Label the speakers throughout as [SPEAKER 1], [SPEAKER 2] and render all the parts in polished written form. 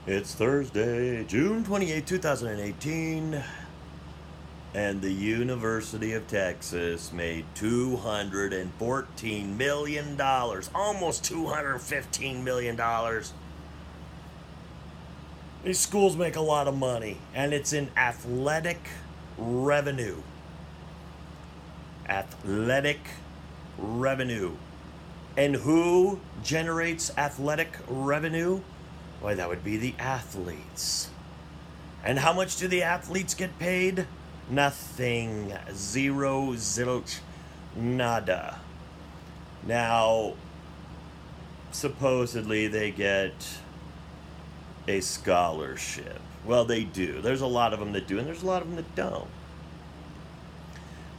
[SPEAKER 1] It's Thursday, June 28, 2018, and the University of Texas made $214 million, almost $215 million. These schools make a lot of money, and it's in athletic revenue. Athletic revenue. And who generates athletic revenue? Why, that would be the athletes. And how much do the athletes get paid? Nothing. Zero, zilch, nada. Now, supposedly they get a scholarship. Well, they do. There's a lot of them that do, and there's a lot of them that don't.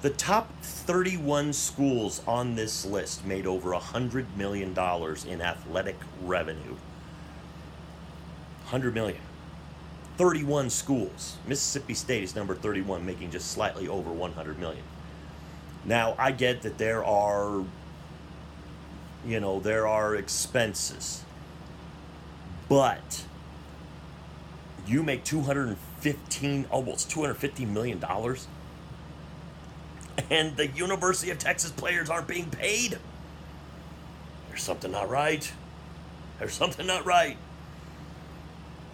[SPEAKER 1] The top 31 schools on this list made over $100 million in athletic revenue. 100 million. 31 schools. Mississippi State is number 31, making just slightly over 100 million. Now, I get that there are expenses. But you make almost $250 million, and the University of Texas players aren't being paid. There's something not right. There's something not right.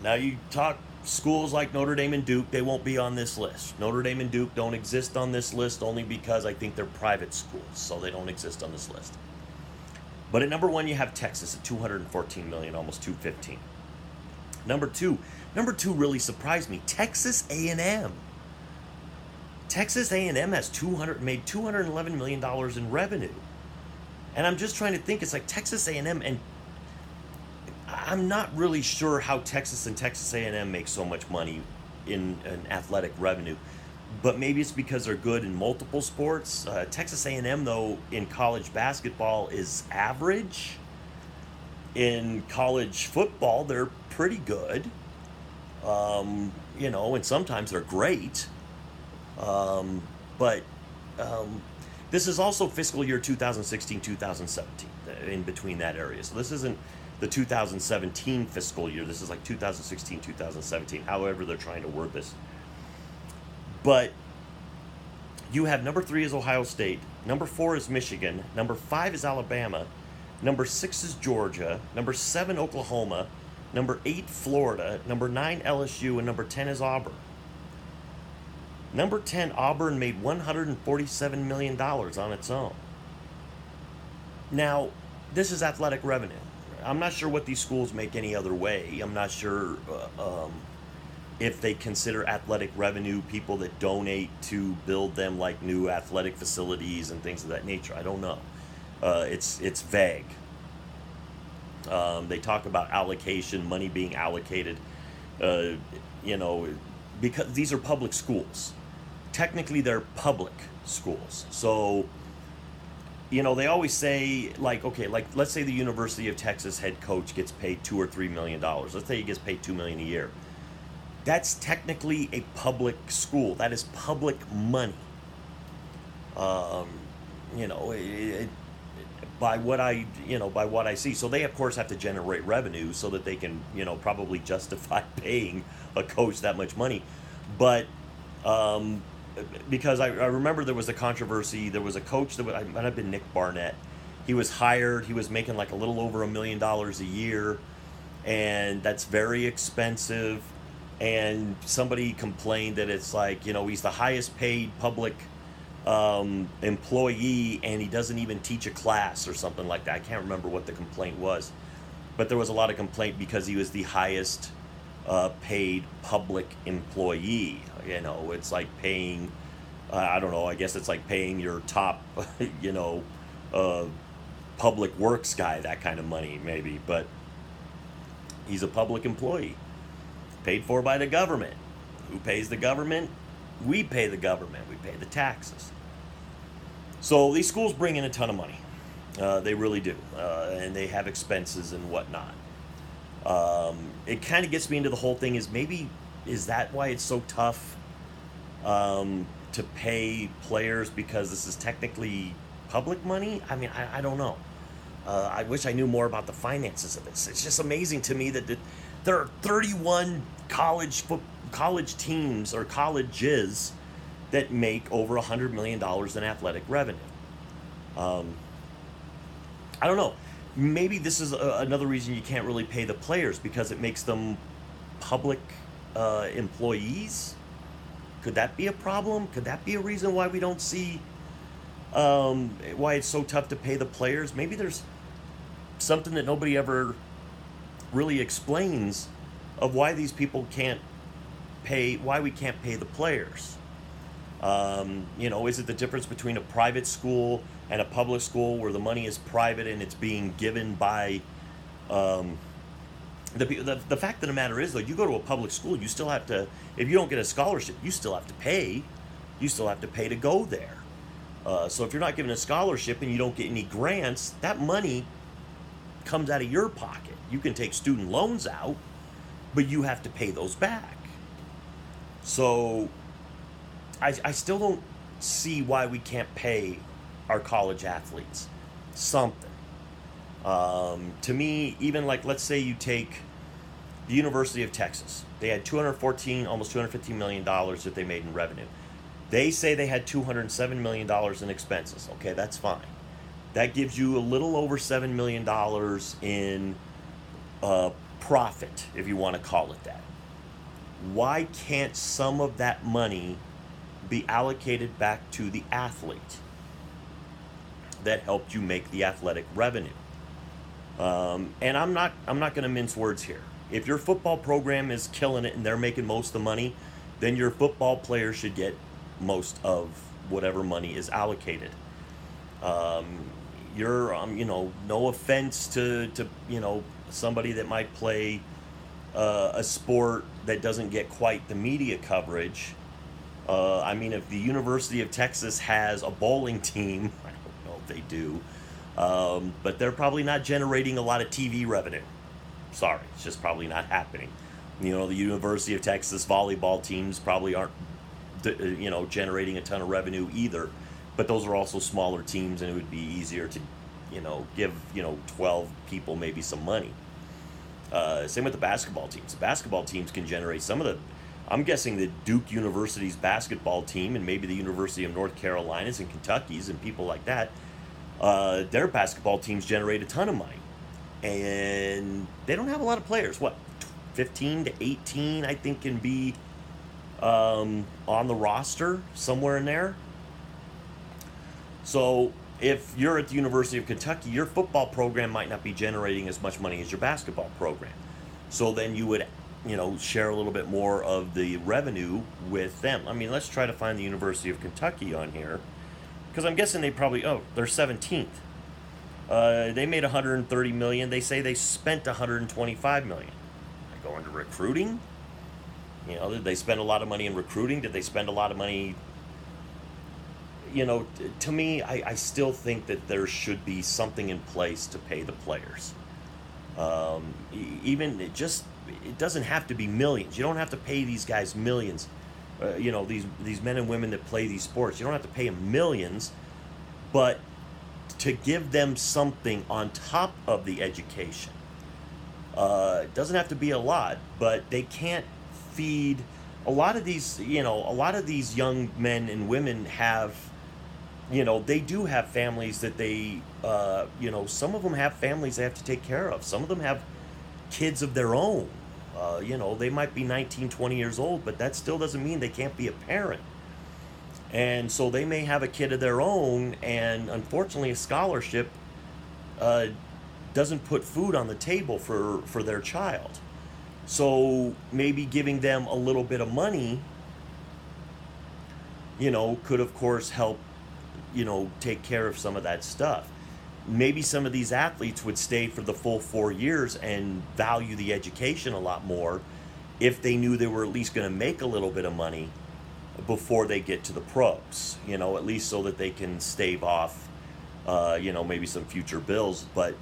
[SPEAKER 1] Now you talk schools like Notre Dame and Duke, they won't be on this list. Notre Dame and Duke don't exist on this list only because I think they're private schools, so they don't exist on this list. But at number one, you have Texas at 214 million, almost 215. Number two really surprised me. Texas A&M. Texas A&M has made $211 million in revenue. And I'm just trying to think, it's like Texas A&M, and I'm not really sure how Texas and Texas A&M make so much money in athletic revenue. But maybe it's because they're good in multiple sports. Texas A&M, though, in college basketball is average. In college football, they're pretty good. And sometimes they're great. But this is also fiscal year 2016-2017, in between that area. So this isn't the 2017 fiscal year. This is like 2016-2017, however they're trying to word this. But you have number 3 is Ohio State, number 4 is Michigan, number 5 is Alabama, number 6 is Georgia, number 7 Oklahoma, number 8 Florida, number 9 LSU, and number 10 is Auburn. Number 10, Auburn made $147 million on its own. Now, this is athletic revenue. I'm not sure what these schools make any other way. I'm not sure if they consider athletic revenue people that donate to build them like new athletic facilities and things of that nature. I don't know. It's vague. They talk about allocation, money being allocated, because these are public schools. Technically, they're public schools. So, they always say, let's say the University of Texas head coach gets paid $2 or $3 million. Let's say he gets paid $2 million a year. That's technically a public school. That is public money. By what I see. So they, of course, have to generate revenue so that they can, probably justify paying a coach that much money. But because I remember there was a controversy. There was a coach that might have been Nick Barnett. He was hired. He was making like a little over $1 million a year, and that's very expensive. And somebody complained that it's like, he's the highest paid public employee, and he doesn't even teach a class or something like that. I can't remember what the complaint was, but there was a lot of complaint because he was the highest paid public employee. It's like paying, I don't know, I guess it's like paying your top, public works guy that kind of money, maybe. But he's a public employee, paid for by the government. Who pays the government? We pay the government. We pay the taxes. So these schools bring in a ton of money. They really do. And they have expenses and whatnot. It kind of gets me into the whole thing is that why it's so tough to pay players, because this is technically public money? I mean, I don't know. I wish I knew more about the finances of this. It's just amazing to me that there are 31 college teams or colleges that make over $100 million in athletic revenue. Um, I don't know. Maybe this is another reason you can't really pay the players because it makes them public employees. Could that be a problem? Could that be a reason why we don't see why it's so tough to pay the players? Maybe there's something that nobody ever really explains of why these people can't pay, why we can't pay the players. Is it the difference between a private school and a public school where the money is private and it's being given by um, the fact of the matter is, though, you go to a public school, you still have to, if you don't get a scholarship, you still have to pay. You still have to pay to go there. So if you're not given a scholarship and you don't get any grants, that money comes out of your pocket. You can take student loans out, but you have to pay those back. So I still don't see why we can't pay our college athletes something. To me, even like, let's say you take the University of Texas. They had almost $215 million that they made in revenue. They say they had $207 million in expenses. Okay, that's fine. That gives you a little over $7 million in profit, if you want to call it that. Why can't some of that money be allocated back to the athlete that helped you make the athletic revenue? And I'm not going to mince words here. If your football program is killing it and they're making most of the money, then your football players should get most of whatever money is allocated. No offense to somebody that might play a sport that doesn't get quite the media coverage. If the University of Texas has a bowling team, I don't know if they do, but they're probably not generating a lot of TV revenue. Sorry, it's just probably not happening. The University of Texas volleyball teams probably aren't, generating a ton of revenue either. But those are also smaller teams, and it would be easier to, give 12 people maybe some money. Same with the basketball teams. The basketball teams can generate some of the. I'm guessing that Duke University's basketball team and maybe the University of North Carolina's and Kentucky's and people like that, their basketball teams generate a ton of money. And they don't have a lot of players. 15 to 18, I think, can be on the roster, somewhere in there. So if you're at the University of Kentucky, your football program might not be generating as much money as your basketball program. So then you would, share a little bit more of the revenue with them. Let's try to find the University of Kentucky on here, because I'm guessing they're 17th. They made $130 million. They say they spent $125 million. I go into recruiting. Did they spend a lot of money in recruiting? Did they spend a lot of money? To me, I still think that there should be something in place to pay the players. It doesn't have to be millions. You don't have to pay these guys millions. These men and women that play these sports. You don't have to pay them millions, but to give them something on top of the education. It doesn't have to be a lot, but they can't feed a lot of these young men and women have, they do have families that they, some of them have families they have to take care of. Some of them have kids of their own. They might be 19, 20 years old, but that still doesn't mean they can't be a parent. And so they may have a kid of their own, and unfortunately a scholarship doesn't put food on the table for their child. So maybe giving them a little bit of money, could of course help, take care of some of that stuff. Maybe some of these athletes would stay for the full 4 years and value the education a lot more if they knew they were at least going to make a little bit of money before they get to the pros, at least so that they can stave off, maybe some future bills. But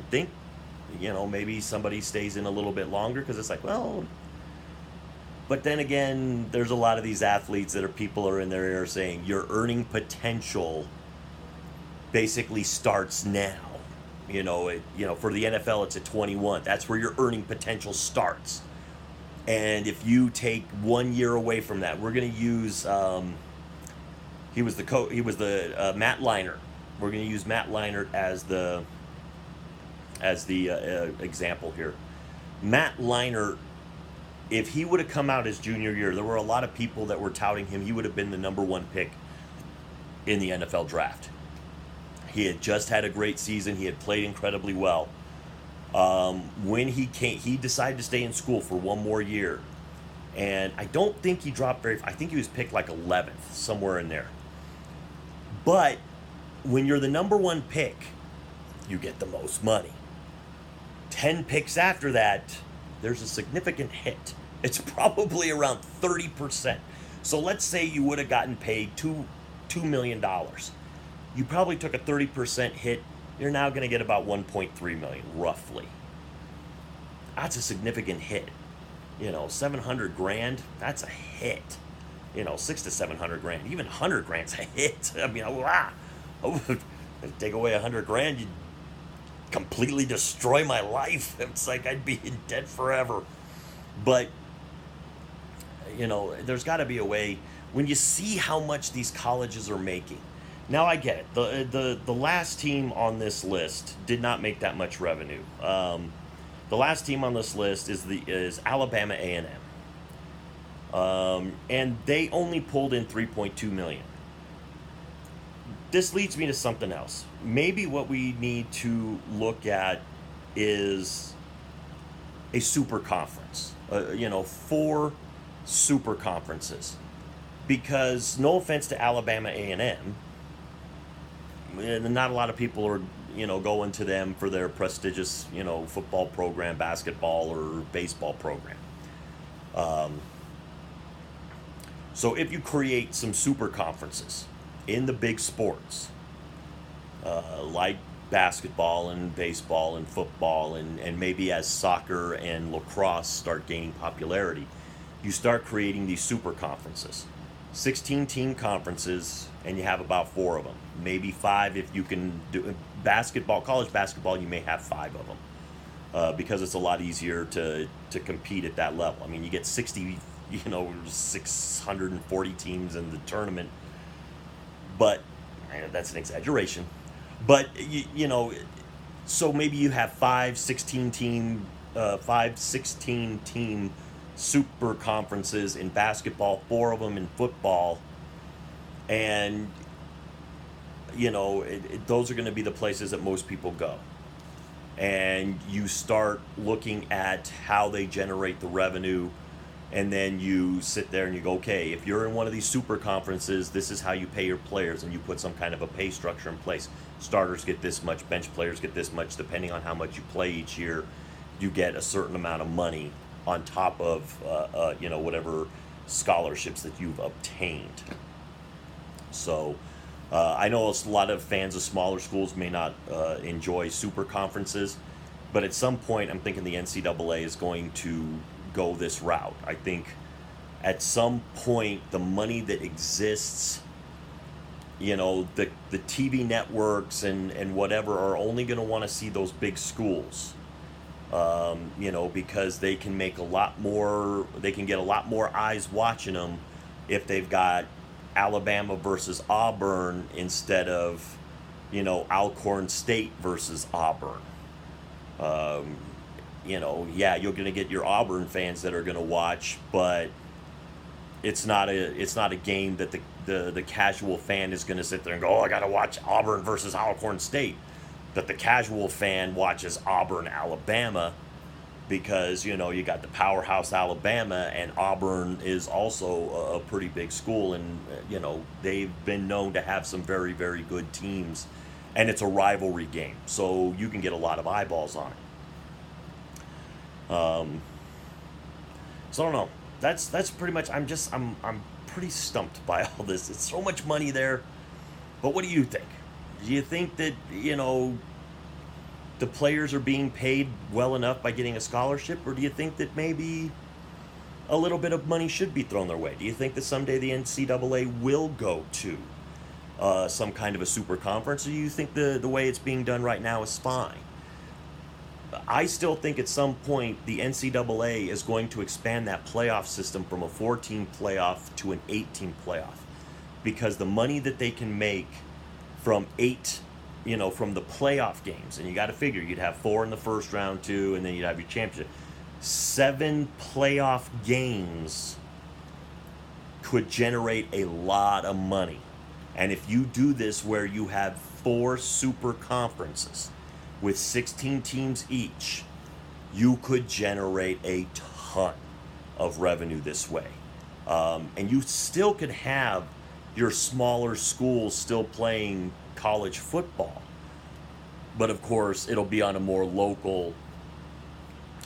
[SPEAKER 1] think, maybe somebody stays in a little bit longer because it's like, well, but then again, there's a lot of these athletes that people are in their ear saying your earning potential basically starts now. For the NFL, it's at 21. That's where your earning potential starts. And if you take 1 year away from that, we're going to use he was the Matt Leinart. We're going to use Matt Leinart as the example here. Matt Leinart, if he would have come out his junior year, there were a lot of people that were touting him. He would have been the number 1 pick in the NFL draft. He had just had a great season. He had played incredibly well. When he decided to stay in school for 1 more year. And I don't think he dropped I think he was picked like 11th, somewhere in there. But when you're the number 1 pick, you get the most money. 10 picks after that, there's a significant hit. It's probably around 30%. So let's say you would have gotten paid $2 million. You probably took a 30% hit. You're now going to get about 1.3 million, roughly. That's a significant hit. 700 grand, that's a hit. 600 to 700 grand, even 100 grand's a hit. I mean, take away 100 grand, you'd completely destroy my life. It's like I'd be in debt forever. But there's got to be a way when you see how much these colleges are making. Now I get it. The last team on this list did not make that much revenue. The last team on this list is Alabama A&M, and they only pulled in 3.2 million. This leads me to something else. Maybe what we need to look at is a super conference. 4 super conferences, because no offense to Alabama A&M, not a lot of people are going to them for their prestigious football program, basketball or baseball program. So if you create some super conferences in the big sports, like basketball and baseball and football, and maybe as soccer and lacrosse start gaining popularity, you start creating these super conferences. 16 team conferences, and you have about 4 of them, maybe 5 if you can do basketball. College basketball, you may have 5 of them because it's a lot easier to compete at that level. I mean, you get 640 teams in the tournament, but that's an exaggeration. But so maybe you have 5 16 team super conferences in basketball, 4 of them in football, and those are going to be the places that most people go. And you start looking at how they generate the revenue, and then you sit there and you go, okay, if you're in one of these super conferences, this is how you pay your players, and you put some kind of a pay structure in place. Starters get this much, bench players get this much, depending on how much you play each year. You get a certain amount of money on top of whatever scholarships that you've obtained. So I know a lot of fans of smaller schools may not enjoy super conferences, but at some point I'm thinking the NCAA is going to go this route. I think at some point the money that exists, the TV networks and whatever are only going to want to see those big schools. Because they can make they can get a lot more eyes watching them if they've got Alabama versus Auburn instead of, Alcorn State versus Auburn. You're going to get your Auburn fans that are going to watch, but it's not a game that the casual fan is going to sit there and go, oh, I got to watch Auburn versus Alcorn State. That the casual fan watches Auburn, Alabama, because, you got the powerhouse Alabama, and Auburn is also a pretty big school, and, they've been known to have some very, very good teams, and it's a rivalry game, so you can get a lot of eyeballs on it. So I don't know. That's pretty much, I'm pretty stumped by all this. It's so much money there, but what do you think? Do you think that, the players are being paid well enough by getting a scholarship, or do you think that maybe a little bit of money should be thrown their way? Do you think that someday the NCAA will go to some kind of a super conference, or do you think the way it's being done right now is fine? I still think at some point the NCAA is going to expand that playoff system from a 14 playoff to an 18 playoff, because the money that they can make from from the playoff games, and you got to figure you'd have 4 in the first round, 2, and then you'd have your championship. 7 playoff games could generate a lot of money. And if you do this where you have 4 super conferences with 16 teams each, you could generate a ton of revenue this way. And you still could have your smaller schools still playing college football. But of course, it'll be on a more local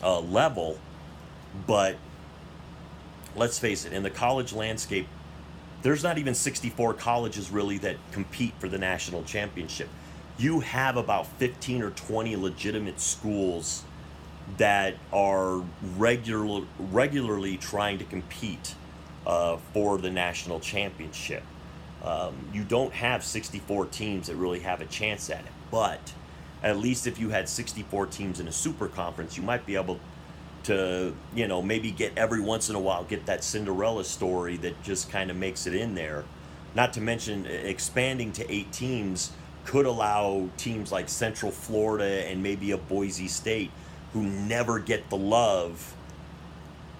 [SPEAKER 1] level. But let's face it, in the college landscape, there's not even 64 colleges really that compete for the national championship. You have about 15 or 20 legitimate schools that are regularly trying to compete for the national championship. You don't have 64 teams that really have a chance at it. But at least if you had 64 teams in a super conference, you might be able to, maybe get every once in a while, get that Cinderella story that just kind of makes it in there. Not to mention expanding to 8 teams could allow teams like Central Florida and maybe a Boise State, who never get the love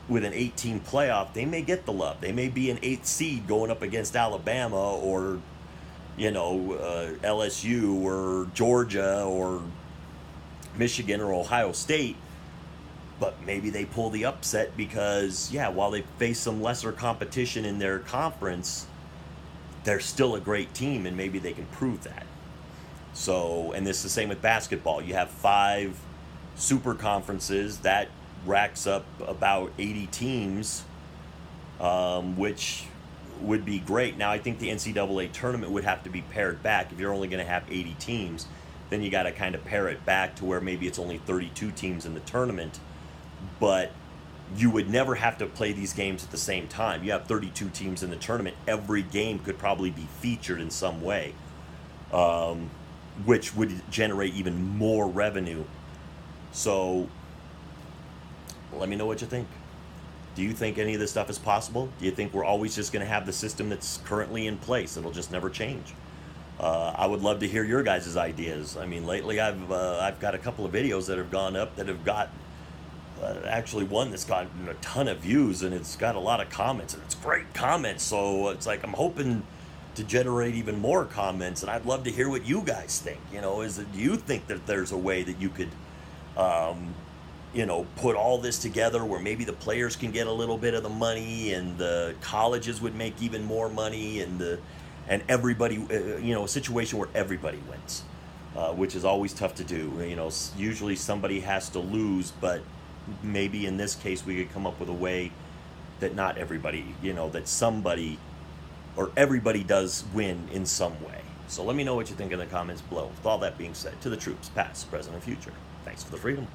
[SPEAKER 1] with an 18 playoff. They may get the love. They may be an 8th seed going up against Alabama or, LSU or Georgia or Michigan or Ohio State. But maybe they pull the upset because, while they face some lesser competition in their conference, they're still a great team, and maybe they can prove that. So, and this is the same with basketball. You have 5 super conferences. That racks up about 80 teams, which would be great. Now, I think the NCAA tournament would have to be pared back. If you're only going to have 80 teams, then you got to kind of pare it back to where maybe it's only 32 teams in the tournament. But you would never have to play these games at the same time. You have 32 teams in the tournament. Every game could probably be featured in some way, which would generate even more revenue. So let me know what you think. Do you think any of this stuff is possible? Do you think we're always just going to have the system that's currently in place? It'll just never change. I would love to hear your guys' ideas. I mean, lately I've got a couple of videos that have gone up that have got actually one that's gotten a ton of views, and it's got a lot of comments, and it's great comments. So it's like I'm hoping to generate even more comments, and I'd love to hear what you guys think. Do you think that there's a way that you could put all this together where maybe the players can get a little bit of the money and the colleges would make even more money, and everybody, a situation where everybody wins, which is always tough to do. Usually somebody has to lose, but maybe in this case we could come up with a way that not everybody, that somebody or everybody does win in some way. So let me know what you think in the comments below. With all that being said, to the troops, past, present, and future, thanks for the freedom.